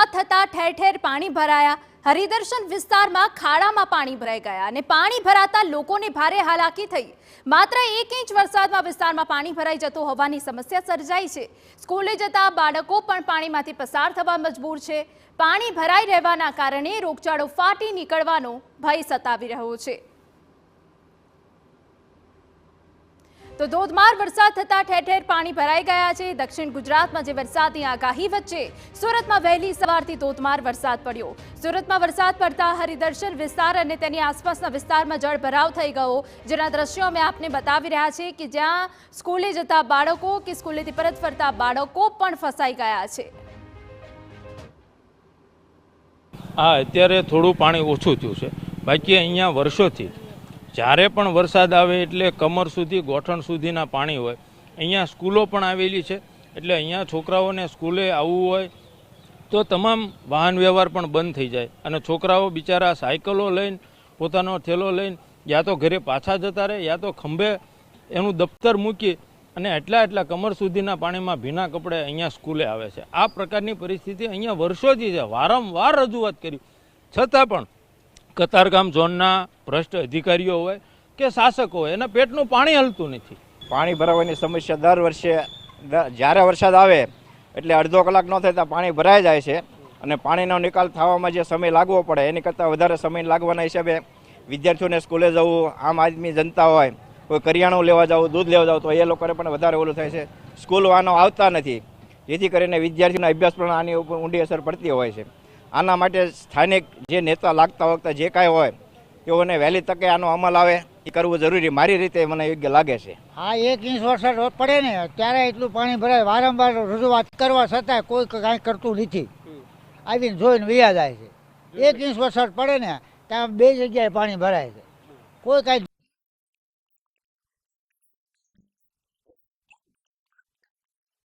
વરસાદ થતા ઠેર ઠેર પાણી ભરાયા। હરિદર્શન વિસ્તારમાં ખાડામાં પાણી ભરાઈ ગયા અને પાણી ભરાતા લોકોને ભારે હાલાકી થઈ। માત્ર 1 ઇંચ વરસાદમાં વિસ્તારમાં પાણી ભરાઈ જતો હોવાની સમસ્યા સર્જાઈ છે। સ્કૂલે જતા બાળકો પણ પાણીમાંથી પસાર થવા મજબૂર છે। પાણી ભરાઈ રહેવાના કારણે રોગચાળો ફાટી નીકળવાનો ભય સતાવી રહ્યો છે। તો ધોધમાર વરસાદ થતા ઠેર ઠેર પાણી ભરાઈ ગયા છે। દક્ષિણ ગુજરાતમાં જે વરસાદની આગાહી વચ્ચે સુરતમાં વહેલી સવારથી ધોધમાર વરસાદ પડ્યો। સુરતમાં વરસાદ પડતા હરિદર્શન વિસ્તાર અને તેની આસપાસના વિસ્તારમાં જળભરાવ થઈ ગયો, જેના દ્રશ્યો અમે આપને બતાવી રહ્યા છે કે જ્યાં સ્કૂલે જતા બાળકો કે સ્કૂલેથી પરત ફરતા બાળકો પણ ફસાઈ ગયા છે। અત્યારે થોડું પાણી ઓછું થયું છે, બાકી અહીંયા વર્ષોથી જ્યારે પણ વરસાદ આવે એટલે કમર સુધી ગોઠણ સુધીના પાણી હોય। અહીંયા સ્કૂલો પણ આવેલી છે, એટલે અહીંયા છોકરાઓને સ્કૂલે આવવું હોય તો તમામ વાહન વ્યવહાર પણ બંધ થઈ જાય અને છોકરાઓ બિચારા સાયકલો લઈને પોતાનો થેલો લઈને યા તો ઘરે પાછા જતા રહે યા તો ખંભે એનું દફતર મૂકી અને એટલા કમર સુધીના પાણીમાં ભીના કપડે અહીંયા સ્કૂલે આવે છે। આ પ્રકારની પરિસ્થિતિ અહીંયા વર્ષોથી છે, વારંવાર રજૂઆત કરી છતાં પણ કતારગામ ઝોનના ભ્રષ્ટ અધિકારીઓ હોય કે શાસકો હોય એના પેટનું પાણી હલતું નથી। પાણી ભરાવાની સમસ્યા દર વર્ષે જ્યારે વરસાદ આવે એટલે અડધો કલાક ન થતાં પાણી ભરાઈ જાય છે અને પાણીનો નિકાલ થવામાં જે સમય લાગવો પડે એની કરતાં વધારે સમય લાગવાના હિસાબે વિદ્યાર્થીઓને સ્કૂલે જવું, આમ આદમી જનતા હોય કોઈ કરિયાણું લેવા જવું, દૂધ લેવા જવું તો એ લોકોને પણ વધારે ઓલું થાય છે। સ્કૂલ વાહનો આવતા નથી, જેથી કરીને વિદ્યાર્થીઓના અભ્યાસ પણ આની ઉપર ઊંડી અસર પડતી હોય છે। આના માટે સ્થાનિક જે નેતા લાગતા વખતે જે કાંઈ હોય તેઓને વહેલી તકે આનો અમલ આવે એ કરવું જરૂરી મારી રીતે મને યોગ્ય લાગે છે। હા, 1 ઇંચ વરસાદ પડે ને ત્યારે એટલું પાણી ભરાય, વારંવાર રજૂઆત કરવા છતાંય કોઈ કાંઈ કરતું નથી, આવીને જોઈને વયા જાય છે। 1 ઇંચ વરસાદ પડે ને ત્યાં 2 જગ્યાએ પાણી ભરાય છે, કોઈ કાંઈ